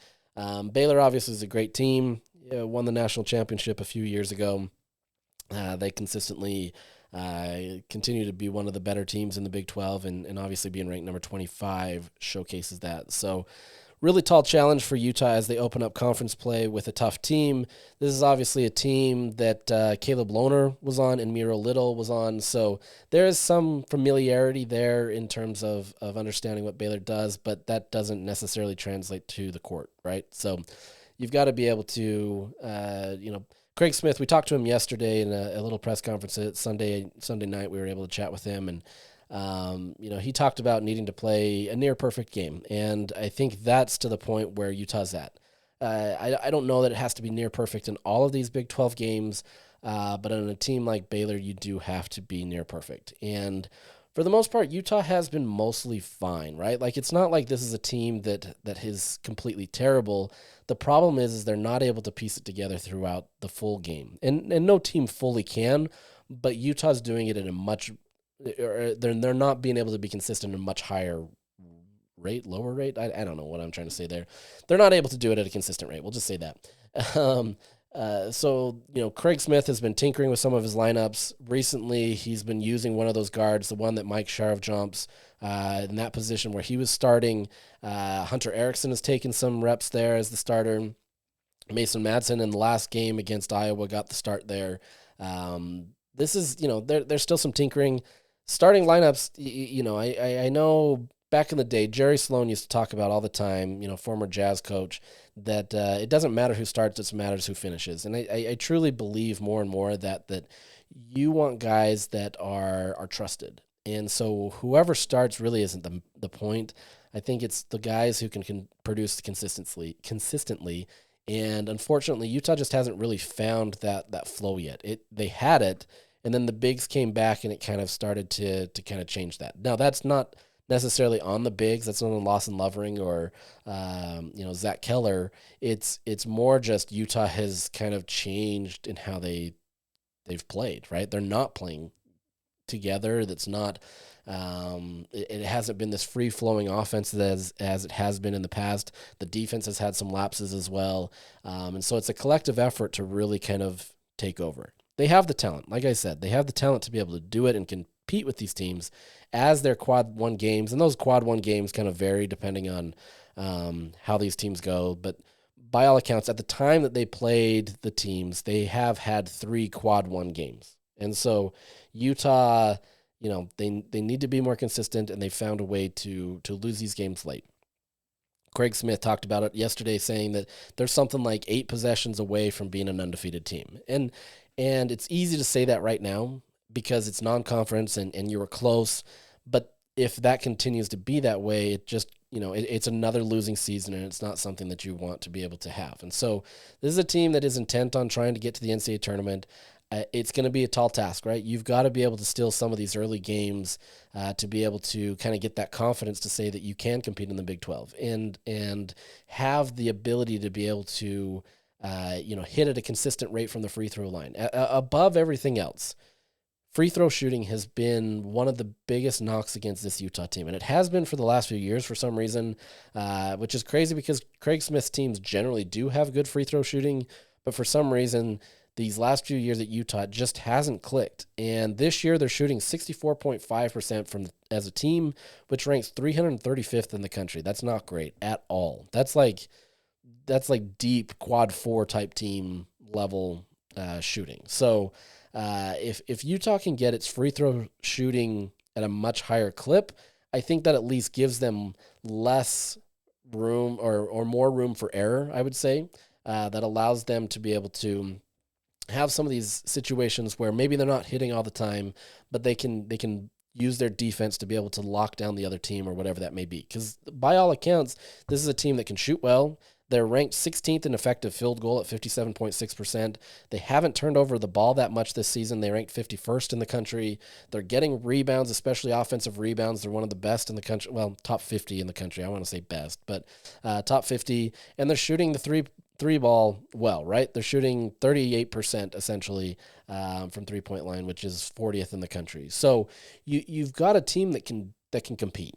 Baylor obviously is a great team. Won the national championship a few years ago. They consistently continue to be one of the better teams in the Big 12, and obviously being ranked number 25 showcases that. So really tall challenge for Utah as they open up conference play with a tough team. This is obviously a team that Caleb Lohner was on and Miro Little was on, so there is some familiarity there in terms of understanding what Baylor does, but that doesn't necessarily translate to the court, right? So you've got to be able to, Craig Smith, we talked to him yesterday in a little press conference at Sunday night. We were able to chat with him, and he talked about needing to play a near perfect game, and I think that's to the point where Utah's at. I don't know that it has to be near perfect in all of these Big 12 games, but on a team like Baylor, you do have to be near perfect. And for the most part, Utah has been mostly fine, right? Like, it's not like this is a team that is completely terrible. The problem is they're not able to piece it together throughout the full game, and no team fully can, but Utah's doing it at a much. They're not being able to be consistent at a much higher rate, lower rate. I don't know what I'm trying to say there. They're not able to do it at a consistent rate. We'll just say that. So Craig Smith has been tinkering with some of his lineups. Recently, he's been using one of those guards, the one that Mike Sharv jumps in that position where he was starting. Hunter Erickson has taken some reps there as the starter. Mason Madsen in the last game against Iowa got the start there. This is, there's still some tinkering. Starting lineups, I know back in the day, Jerry Sloan used to talk about all the time, former Jazz coach, that it doesn't matter who starts, it matters who finishes. And I truly believe more and more that you want guys that are trusted. And so whoever starts really isn't the point. I think it's the guys who can produce consistently. And unfortunately, Utah just hasn't really found that flow yet. They had it, and then the bigs came back, and it kind of started to kind of change that. Now, that's not necessarily on the bigs. That's not on Lawson Lovering or Zach Keller. It's more just Utah has kind of changed in how they've played, right? They're not playing together. That's not it hasn't been this free-flowing offense as it has been in the past. The defense has had some lapses as well. And so it's a collective effort to really kind of take over. They have the talent. Like I said, they have the talent to be able to do it and can compete with these teams as their quad one games. And those quad one games kind of vary depending on how these teams go. But by all accounts, at the time that they played the teams, they have had 3 quad one games. And so Utah, they need to be more consistent, and they found a way to lose these games late. Craig Smith talked about it yesterday, saying that there's something like 8 possessions away from being an undefeated team. And it's easy to say that right now because it's non-conference and you were close. But if that continues to be that way, it just, it's another losing season, and it's not something that you want to be able to have. And so this is a team that is intent on trying to get to the NCAA tournament. It's going to be a tall task, right? You've got to be able to steal some of these early games to be able to kind of get that confidence to say that you can compete in the Big 12 and have the ability to be able to, hit at a consistent rate from the free throw line. Above everything else, free throw shooting has been one of the biggest knocks against this Utah team, and it has been for the last few years for some reason, which is crazy because Craig Smith's teams generally do have good free throw shooting, but for some reason, these last few years at Utah, it just hasn't clicked. And this year, they're shooting 64.5% as a team, which ranks 335th in the country. That's not great at all. That's like deep quad 4 type team level shooting. So if Utah can get its free throw shooting at a much higher clip, I think that at least gives them less room or more room for error, I would say, that allows them to be able to have some of these situations where maybe they're not hitting all the time, but they can use their defense to be able to lock down the other team or whatever that may be. Because by all accounts, this is a team that can shoot well. They're ranked 16th in effective field goal at 57.6%. They haven't turned over the ball that much this season. They ranked 51st in the country. They're getting rebounds, especially offensive rebounds. They're one of the best in the country. Well, top 50 in the country. I want to say best, but top 50. And they're shooting the three ball well, right? They're shooting 38% essentially from 3-point line, which is 40th in the country. So you've got a team that can compete.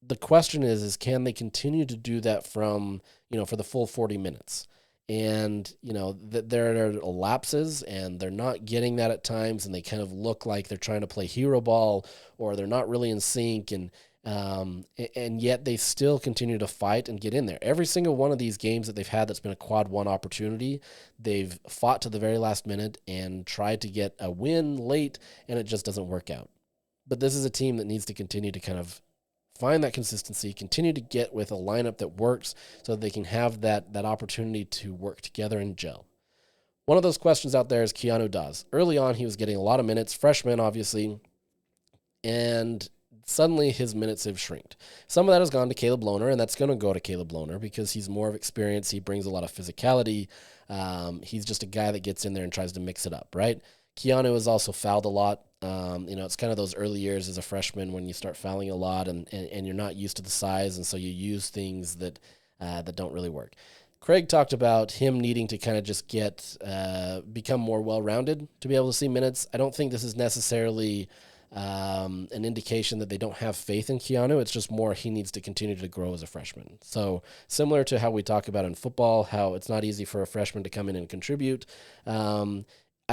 The question is can they continue to do that from, for the full 40 minutes? And, there are lapses, and they're not getting that at times, and they kind of look like they're trying to play hero ball, or they're not really in sync, and yet they still continue to fight and get in there. Every single one of these games that they've had that's been a quad 1 opportunity, they've fought to the very last minute and tried to get a win late, and it just doesn't work out. But this is a team that needs to continue to kind of find that consistency, continue to get with a lineup that works so that they can have that opportunity to work together and gel. One of those questions out there is Keanu Dawes. Early on, he was getting a lot of minutes, freshman, obviously, and suddenly his minutes have shrinked. Some of that has gone to Caleb Lohner, and that's going to go to Caleb Lohner because he's more of experience. He brings a lot of physicality. He's just a guy that gets in there and tries to mix it up, right? Keanu has also fouled a lot. It's kind of those early years as a freshman when you start fouling a lot and you're not used to the size, and so you use things that don't really work. Craig talked about him needing to kind of just become more well-rounded to be able to see minutes. I don't think this is necessarily an indication that they don't have faith in Keanu. It's just more he needs to continue to grow as a freshman. So similar to how we talk about in football, how it's not easy for a freshman to come in and contribute.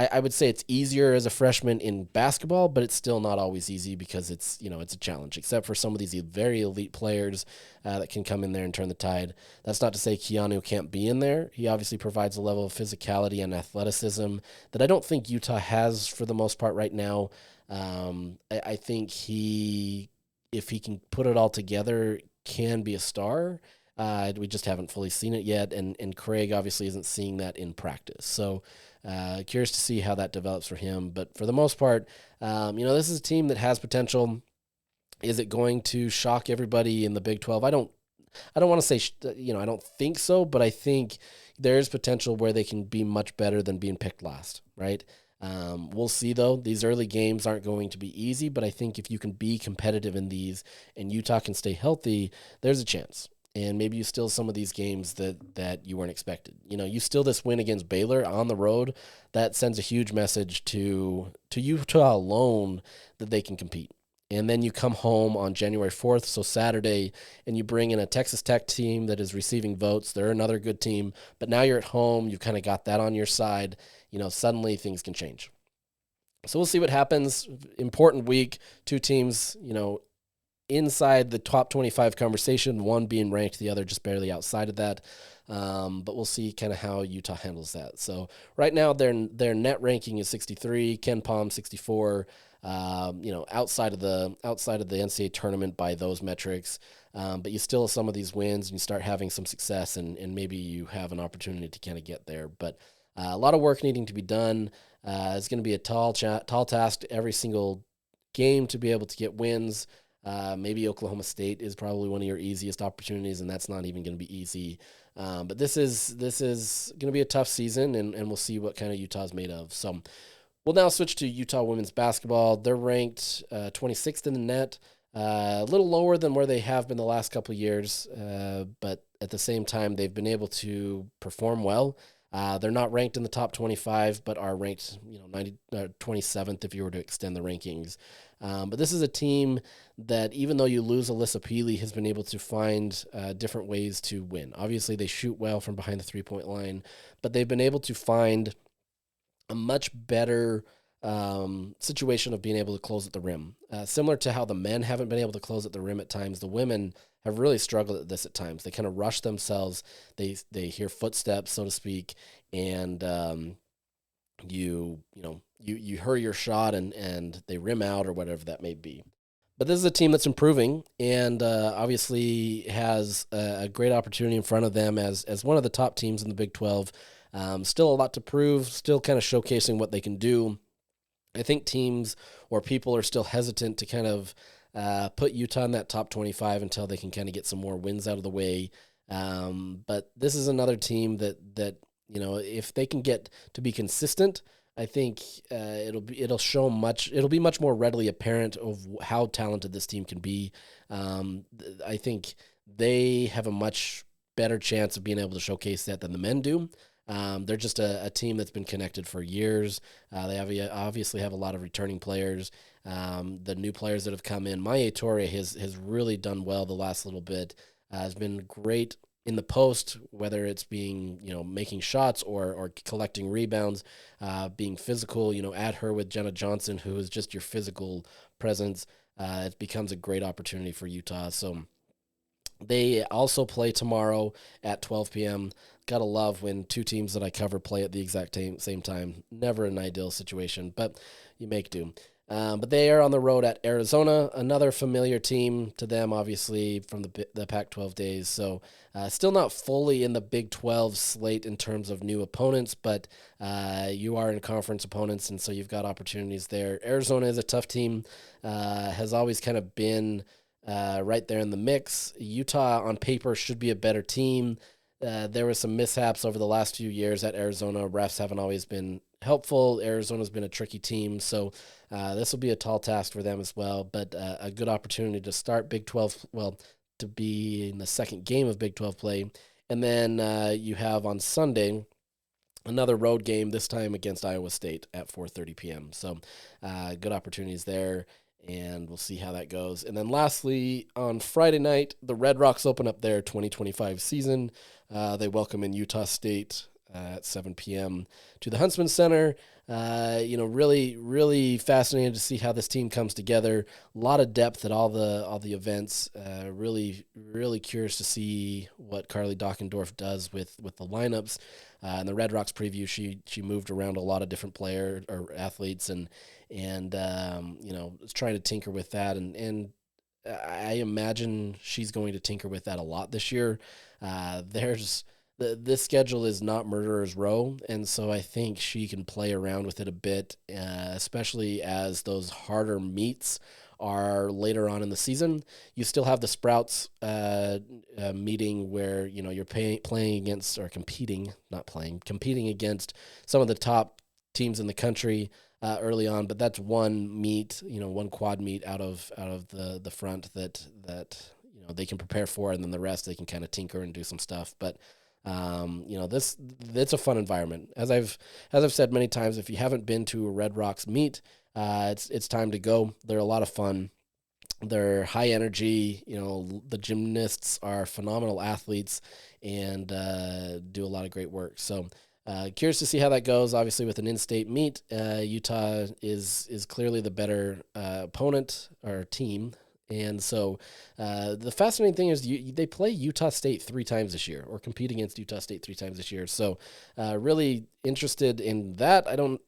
I would say it's easier as a freshman in basketball, but it's still not always easy because it's a challenge, except for some of these very elite players that can come in there and turn the tide. That's not to say Keanu can't be in there. He obviously provides a level of physicality and athleticism that I don't think Utah has for the most part right now. I think if he can put it all together, can be a star. We just haven't fully seen it yet, and Craig obviously isn't seeing that in practice. So curious to see how that develops for him. But for the most part, this is a team that has potential. Is it going to shock everybody in the Big 12? I don't want to say, I don't think so, but I think there's potential where they can be much better than being picked last, right? We'll see, though. These early games aren't going to be easy, but I think if you can be competitive in these and Utah can stay healthy, there's a chance. And maybe you steal some of these games that you weren't expected. You steal this win against Baylor on the road, that sends a huge message to Utah alone that they can compete. And then you come home on January 4th, so Saturday, and you bring in a Texas Tech team that is receiving votes. They're another good team, but now you're at home. You've kind of got that on your side. Suddenly things can change. So we'll see what happens. Important week, two teams, inside the top 25 conversation, one being ranked, the other just barely outside of that. But we'll see kind of how Utah handles that. So right now their net ranking is 63, Ken Palm 64. Outside of the NCAA tournament by those metrics, but you still have some of these wins and you start having some success, and maybe you have an opportunity to kind of get there. But a lot of work needing to be done. It's going to be a tall task every single game to be able to get wins. Maybe Oklahoma State is probably one of your easiest opportunities, and that's not even going to be easy. But this is going to be a tough season, and we'll see what kind of Utah's made of. So we'll now switch to Utah women's basketball. They're ranked 26th in the net, a little lower than where they have been the last couple of years, but at the same time, they've been able to perform well. They're not ranked in the top 25, but are ranked 27th if you were to extend the rankings. But this is a team that, even though you lose Alyssa Peely, has been able to find different ways to win. Obviously, they shoot well from behind the three-point line, but they've been able to find a much better situation of being able to close at the rim. Similar to how the men haven't been able to close at the rim at times, the women have really struggled at this at times. They kind of rush themselves. They hear footsteps, so to speak, and you hurry your shot and they rim out or whatever that may be. But this is a team that's improving and obviously has a great opportunity in front of them as one of the top teams in the Big 12. Still a lot to prove, still kind of showcasing what they can do. I think teams or people are still hesitant to kind of put Utah in that top 25 until they can kind of get some more wins out of the way. But this is another team that if they can get to be consistent, I think it'll be much more readily apparent of how talented this team can be. I think they have a much better chance of being able to showcase that than the men do. They're just a team that's been connected for years. They obviously have a lot of returning players. The new players that have come in, Maya Torre has really done well the last little bit. Has been great in the post, whether it's being making shots or collecting rebounds, being physical. Add her with Jenna Johnson, who is just your physical presence. It becomes a great opportunity for Utah. So they also play tomorrow at 12 p.m. Gotta love when two teams that I cover play at the exact same time. Never an ideal situation, but you make do. But they are on the road at Arizona, another familiar team to them, obviously, from the Pac-12 days. So still not fully in the Big 12 slate in terms of new opponents, but you are in conference opponents, and so you've got opportunities there. Arizona is a tough team, has always kind of been right there in the mix. Utah, on paper, should be a better team. There were some mishaps over the last few years at Arizona. Refs haven't always been helpful. Arizona's been a tricky team, so this will be a tall task for them as well, but a good opportunity to start Big 12, to be in the second game of Big 12 play. And then you have on Sunday another road game, this time against Iowa State at 4:30 p.m. So good opportunities there, and we'll see how that goes. And then lastly, on Friday night, the Red Rocks open up their 2025 season. They welcome in Utah State at 7 p.m. to the Huntsman Center. Really, really fascinating to see how this team comes together. A lot of depth at all the events. Really, really curious to see what Carly Dockendorf does with the lineups. In the Red Rocks preview, she moved around a lot of different players or athletes and was trying to tinker with that. And I imagine she's going to tinker with that a lot this year. This schedule is not Murderer's Row, and so I think she can play around with it a bit, especially as those harder meets are later on in the season. You still have the Sprouts meeting where you're playing against or competing against some of the top teams in the country early on, but that's one meet, one quad meet out of the front that they can prepare for, and then the rest they can kind of tinker and do some stuff, but. It's a fun environment. As I've said many times, if you haven't been to a Red Rocks meet, it's time to go. They're a lot of fun. They're high energy. The gymnasts are phenomenal athletes and do a lot of great work. So Curious to see how that goes. Obviously, with an in-state meet, Utah is clearly the better opponent or team. And so the fascinating thing is they play Utah State 3 times this year, or compete against Utah State 3 times this year. So really interested in that. I don't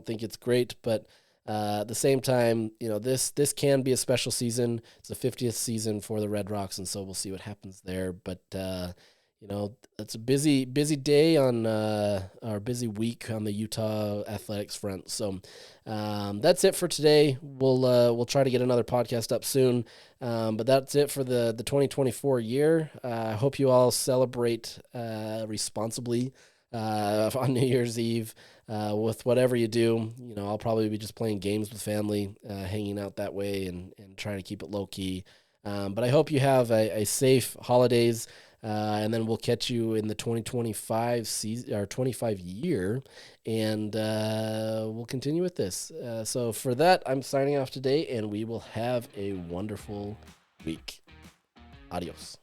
think it's great, but at the same time, this can be a special season. It's the 50th season for the Red Rocks, and so we'll see what happens there. But it's a busy day on our busy week on the Utah athletics front. So that's it for today. We'll try to get another podcast up soon. But that's it for the 2024 year. I hope you all celebrate responsibly on New Year's Eve with whatever you do. I'll probably be just playing games with family, hanging out that way, and trying to keep it low key. But I hope you have a safe holidays. And then we'll catch you in the 2025 season or 25 year, and we'll continue with this. So for that, I'm signing off today, and we will have a wonderful week. Adios.